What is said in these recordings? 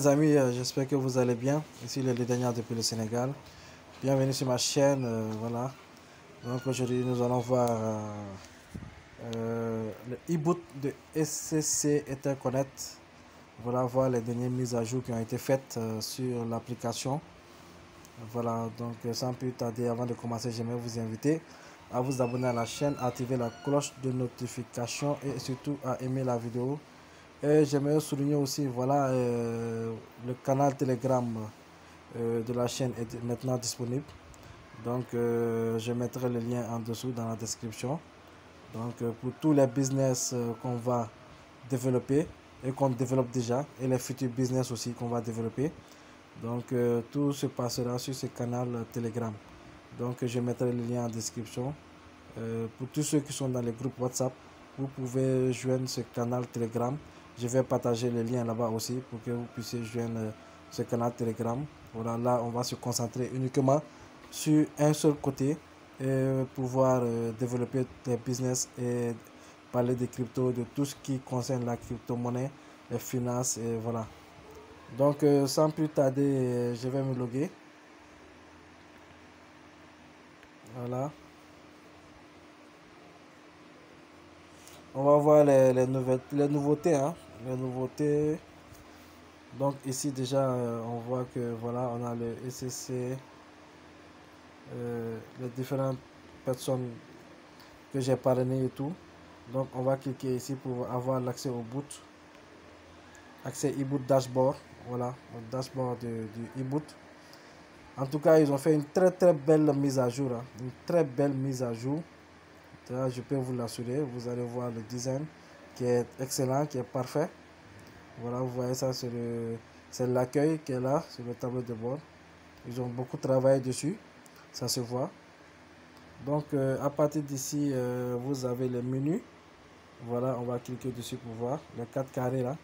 Amis, j'espère que vous allez bien. Ici le Lédania depuis le Sénégal. Bienvenue sur ma chaîne. Voilà. Donc aujourd'hui nous allons voir le e-boot de SCC Etherconnect. Voilà, voir les dernières mises à jour qui ont été faites sur l'application. Voilà, donc sans plus tarder, avant de commencer, j'aimerais vous inviter à vous abonner à la chaîne, à activer la cloche de notification et surtout à aimer la vidéo. Et j'aimerais souligner aussi, voilà, le canal Telegram de la chaîne est maintenant disponible. Donc, je mettrai le lien en dessous dans la description. Donc, pour tous les business qu'on va développer et qu'on développe déjà, et les futurs business aussi qu'on va développer. Donc, tout se passera sur ce canal Telegram. Donc, je mettrai le lien en description. Pour tous ceux qui sont dans les groupes WhatsApp, vous pouvez joindre ce canal Telegram. Je vais partager le lien là-bas aussi pour que vous puissiez joindre ce canal Telegram. Voilà, là, on va se concentrer uniquement sur un seul côté et pouvoir développer des business et parler des cryptos, de tout ce qui concerne la crypto-monnaie, les finances et voilà. Donc, sans plus tarder, je vais me loguer. Voilà. On va voir les nouveautés, hein. Les nouveautés. Donc ici déjà, on voit que voilà, on a le SCC, les différentes personnes que j'ai parrainées et tout. Donc on va cliquer ici pour avoir l'accès au boot. Accès e-boot dashboard. Voilà, le dashboard du e-boot. En tout cas, ils ont fait une très belle mise à jour. Hein. Une très belle mise à jour. Là, je peux vous l'assurer. Vous allez voir le design qui est excellent, qui est parfait. Voilà, vous voyez ça, c'est l'accueil qui est là sur le tableau de bord. Ils ont beaucoup travaillé dessus, ça se voit. Donc, à partir d'ici, vous avez le menu. Voilà, on va cliquer dessus pour voir les 4 carrés là.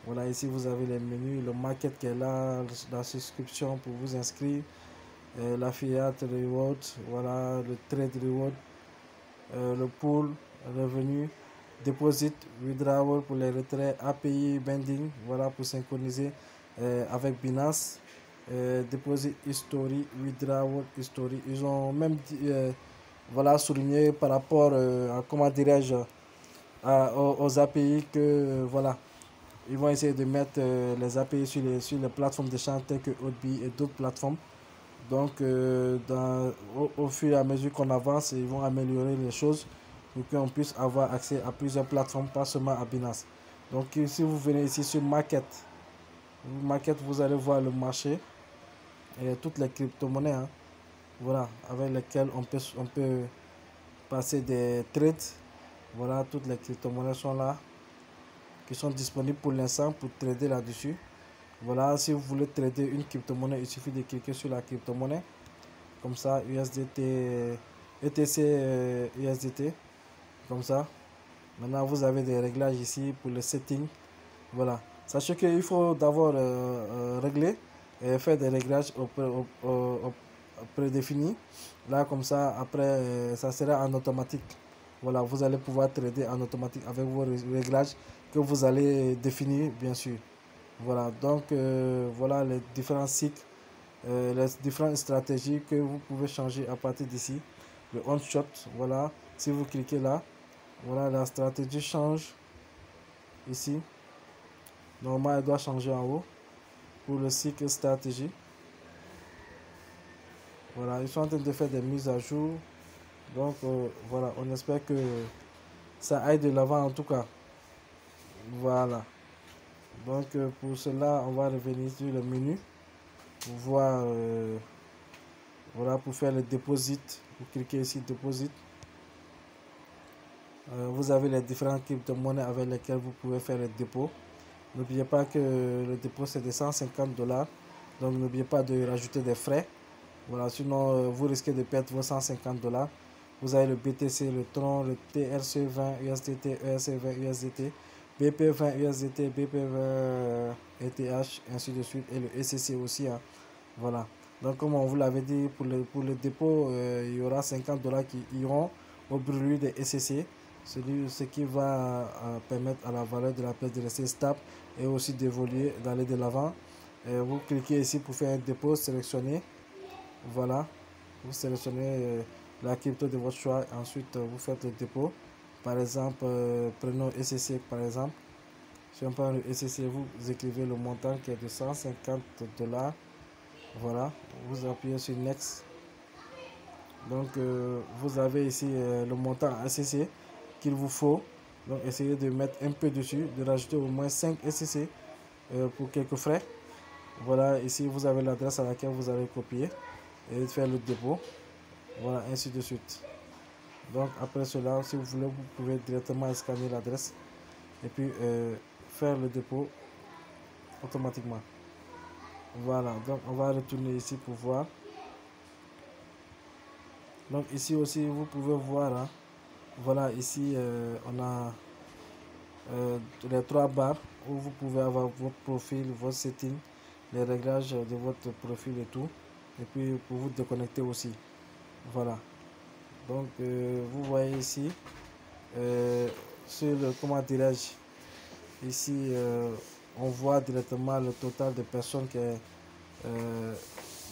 Voilà, ici vous avez les menus, le market qui est là, la souscription pour vous inscrire, l'affiliate reward, voilà, le trade reward, le pool, revenu, deposit, withdrawal pour les retraits, API, binding, voilà pour synchroniser avec Binance, deposit history, withdrawal history. Ils ont même voilà, souligné par rapport à, comment dirais-je, aux API que voilà, ils vont essayer de mettre les API sur les plateformes d'échange telles que Hotbit et d'autres plateformes. Donc, au fur et à mesure qu'on avance, ils vont améliorer les choses pour qu'on puisse avoir accès à plusieurs plateformes, pas seulement à Binance. Donc, si vous venez ici sur Market, vous allez voir le marché et toutes les crypto-monnaies, hein, voilà, avec lesquelles on peut passer des trades. Voilà, toutes les crypto-monnaies sont là, qui sont disponibles pour l'instant pour trader là-dessus. Voilà, si vous voulez trader une crypto-monnaie, il suffit de cliquer sur la crypto-monnaie. Comme ça, USDT, ETC, USDT. Comme ça. Maintenant, vous avez des réglages ici pour le setting. Voilà. Sachez qu'il faut d'abord régler et faire des réglages prédéfinis. Là, comme ça, après, ça sera en automatique. Voilà, vous allez pouvoir trader en automatique avec vos réglages que vous allez définir, bien sûr. Voilà, donc voilà les différents cycles, les différentes stratégies que vous pouvez changer à partir d'ici. Le on shot, voilà, si vous cliquez là, voilà la stratégie change ici. Normalement, elle doit changer en haut pour le cycle stratégie. Voilà, ils sont en train de faire des mises à jour. Donc voilà, on espère que ça aille de l'avant en tout cas. Voilà. Donc pour cela, on va revenir sur le menu pour voir, voilà, pour faire le deposit. Vous cliquez ici deposit. Vous avez les différentes crypto-monnaies avec lesquelles vous pouvez faire le dépôt. N'oubliez pas que le dépôt c'est de 150 $. Donc n'oubliez pas de rajouter des frais. Voilà, sinon vous risquez de perdre vos 150 $. Vous avez le BTC, le Tron, le TRC20 USDT, ERC20 USDT, BP20 USDT, BP20 ETH, ainsi de suite, et le SCC aussi. Hein. Voilà. Donc, comme on vous l'avait dit, pour le dépôt, il y aura 50 $ qui iront au brûlis des SCC, ce qui va permettre à la valeur de la pièce de rester stable et aussi d'évoluer, d'aller de l'avant. Vous cliquez ici pour faire un dépôt, sélectionnez. Voilà, vous sélectionnez la crypto de votre choix. Ensuite, vous faites le dépôt. Par exemple, prenons SCC par exemple. Si on prend le SCC, vous écrivez le montant qui est de 150 $. Voilà, vous appuyez sur Next. Donc, vous avez ici le montant SCC qu'il vous faut. Donc, essayez de mettre un peu dessus, de rajouter au moins 5 SCC pour quelques frais. Voilà, ici vous avez l'adresse à laquelle vous allez copier et faire le dépôt. Voilà, ainsi de suite. Donc, après cela, si vous voulez, vous pouvez directement scanner l'adresse et puis faire le dépôt automatiquement. Voilà, donc on va retourner ici pour voir. Donc, ici aussi, vous pouvez voir. Hein, voilà, ici, on a les 3 barres où vous pouvez avoir votre profil, votre setting, les réglages de votre profil et tout. Et puis pour vous déconnecter aussi. Voilà. Donc vous voyez ici, sur le, comment dirais-je, ici on voit directement le total de personnes qui est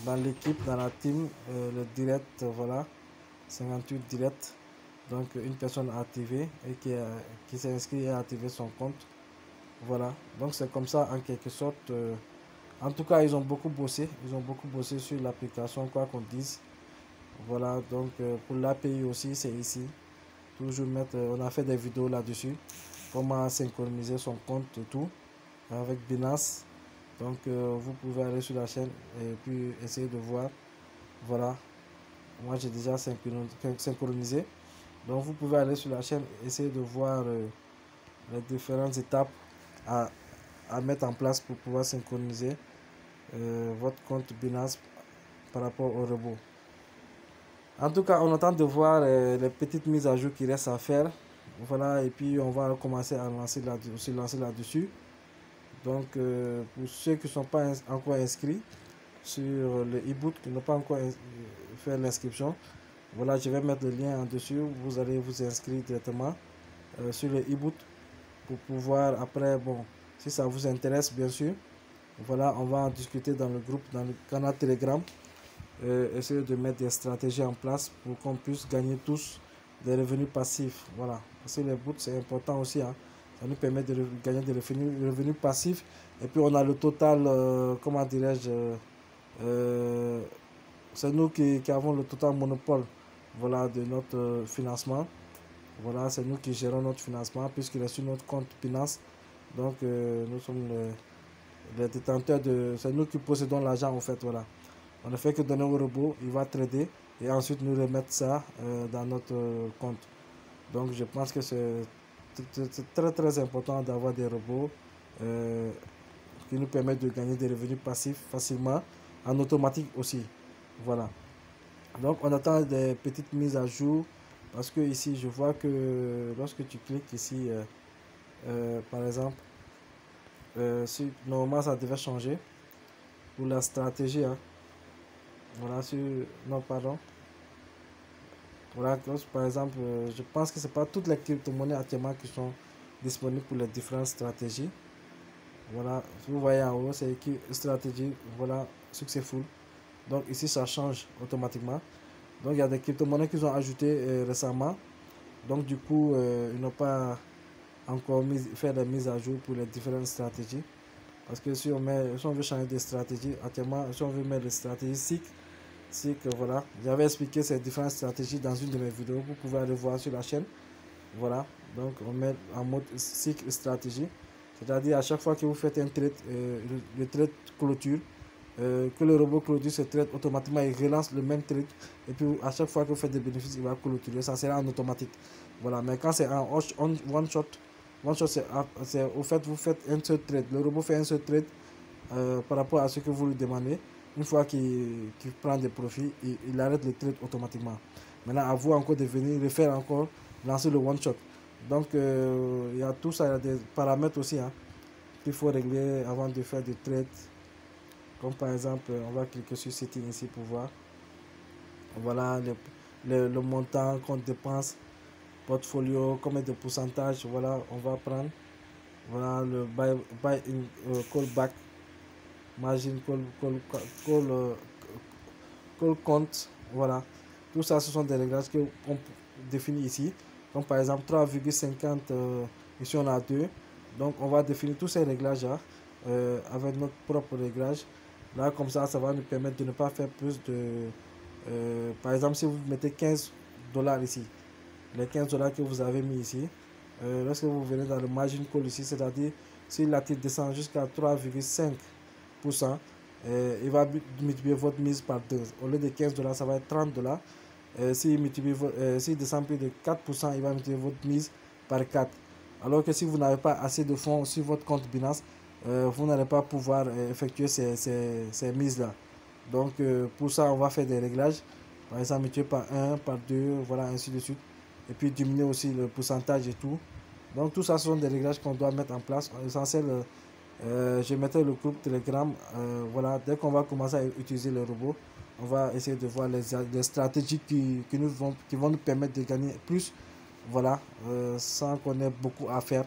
dans l'équipe, dans la team, le direct, voilà, 58 directs. Donc une personne activée et qui s'est inscrit et a activé son compte. Voilà, donc c'est comme ça en quelque sorte. En tout cas, ils ont beaucoup bossé. Ils ont beaucoup bossé sur l'application, quoi qu'on dise. Voilà, donc pour l'API aussi, c'est ici. Toujours mettre, on a fait des vidéos là-dessus. Comment synchroniser son compte et tout avec Binance. Donc vous pouvez aller sur la chaîne et puis essayer de voir. Voilà, moi j'ai déjà synchronisé. Donc vous pouvez aller sur la chaîne, essayer de voir les différentes étapes à, à mettre en place pour pouvoir synchroniser votre compte Binance par rapport au robot. En tout cas, on attend de voir les petites mises à jour qui restent à faire. Voilà, et puis on va commencer à se lancer là-dessus. Donc, pour ceux qui ne sont pas encore inscrits sur le e-book, qui n'ont pas encore fait l'inscription, voilà, je vais mettre le lien en dessus. Vous allez vous inscrire directement sur le e-book pour pouvoir après, bon, si ça vous intéresse, bien sûr, voilà, on va en discuter dans le groupe, dans le canal Telegram. Essayer de mettre des stratégies en place pour qu'on puisse gagner tous des revenus passifs. Voilà. Parce que les boots, c'est important aussi. Hein. Ça nous permet de gagner des revenus passifs. Et puis on a le total, comment dirais-je, c'est nous qui avons le total monopole, voilà, de notre financement. Voilà, c'est nous qui gérons notre financement puisqu'il est sur notre compte Binance. Donc nous sommes les détenteurs de... C'est nous qui possédons l'argent en fait, voilà. On ne fait que donner au robot, il va trader et ensuite nous remettre ça dans notre compte. Donc je pense que c'est très très important d'avoir des robots qui nous permettent de gagner des revenus passifs facilement, en automatique aussi. Voilà. Donc on attend des petites mises à jour parce que ici je vois que lorsque tu cliques ici, par exemple, si, normalement ça devait changer pour la stratégie. Hein. Voilà, sur... Non, pardon. Voilà, par exemple, je pense que ce n'est pas toutes les crypto-monnaies actuellement qui sont disponibles pour les différentes stratégies. Voilà, vous voyez en haut, c'est écrit stratégie, voilà, successful. Donc ici, ça change automatiquement. Donc il y a des crypto-monnaies qu'ils ont ajoutées récemment. Donc du coup, ils n'ont pas encore fait des mises à jour pour les différentes stratégies. Parce que si on veut changer de stratégie, actuellement, si on veut mettre des stratégies SIC, c'est que voilà, j'avais expliqué ces différentes stratégies dans une de mes vidéos. Vous pouvez aller voir sur la chaîne. Voilà, donc on met en mode cycle stratégie. C'est-à-dire à chaque fois que vous faites un trade, le trade clôture, que le robot clôture se trade automatiquement, il relance le même trade. Et puis à chaque fois que vous faites des bénéfices, il va clôturer. Ça sera en automatique. Voilà, mais quand c'est en one shot, c'est au fait, vous faites un seul trade. Le robot fait un seul trade par rapport à ce que vous lui demandez. Une fois qu'il prend des profits, il arrête le trade automatiquement. Maintenant, à vous encore de venir refaire encore, lancer le one shot. Donc, il y a tout ça, il y a des paramètres aussi hein, qu'il faut régler avant de faire des trades. Comme par exemple, on va cliquer sur Setting ici pour voir. Voilà le montant qu'on dépense, portfolio, combien de pourcentage, voilà, on va prendre. Voilà le buy in callback. margin call compte, voilà. Tout ça, ce sont des réglages qu'on définit ici. Donc par exemple 3,50, ici on a 2. Donc on va définir tous ces réglages là avec notre propre réglage. Là comme ça va nous permettre de ne pas faire plus de... par exemple si vous mettez 15 dollars ici, les 15 dollars que vous avez mis ici, lorsque vous venez dans le margin call ici, c'est-à-dire si la titre descend jusqu'à 3,5%, il va multiplier votre mise par 2. Au lieu de 15 dollars, ça va être 30 dollars. S'il descend plus de 4%, il va multiplier votre mise par 4. Alors que si vous n'avez pas assez de fonds sur votre compte Binance, vous n'allez pas pouvoir effectuer ces mises-là. Donc pour ça, on va faire des réglages. Par exemple, multiplier par 1, par 2, voilà, ainsi de suite. Et puis diminuer aussi le pourcentage et tout. Donc tout ça, ce sont des réglages qu'on doit mettre en place. L'essentiel, je mettrai le groupe Telegram. Voilà, dès qu'on va commencer à utiliser le robot, on va essayer de voir les stratégies qui vont nous permettre de gagner plus. Voilà, sans qu'on ait beaucoup à faire.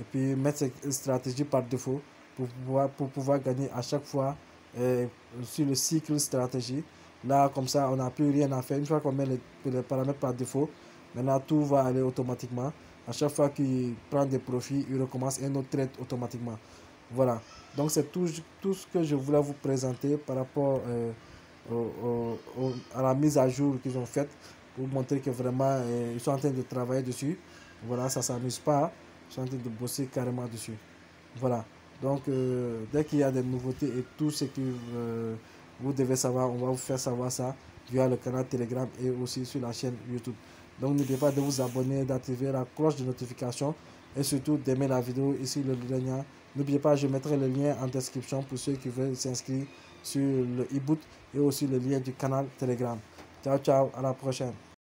Et puis mettre ces stratégies par défaut pour pouvoir gagner à chaque fois sur le cycle stratégie. Là, comme ça, on n'a plus rien à faire. Une fois qu'on met les paramètres par défaut, maintenant tout va aller automatiquement. À chaque fois qu'il prend des profits, il recommence un autre trade automatiquement. Voilà. Donc c'est tout ce que je voulais vous présenter par rapport à la mise à jour qu'ils ont faite pour montrer que vraiment ils sont en train de travailler dessus. Voilà, ça ne s'amuse pas. Ils sont en train de bosser carrément dessus. Voilà. Donc dès qu'il y a des nouveautés et tout ce que vous devez savoir, on va vous faire savoir ça via le canal Telegram et aussi sur la chaîne YouTube. Donc n'oubliez pas de vous abonner, d'activer la cloche de notification et surtout d'aimer la vidéo ici le lien. N'oubliez pas, je mettrai le lien en description pour ceux qui veulent s'inscrire sur le e-book et aussi le lien du canal Telegram. Ciao, ciao, à la prochaine.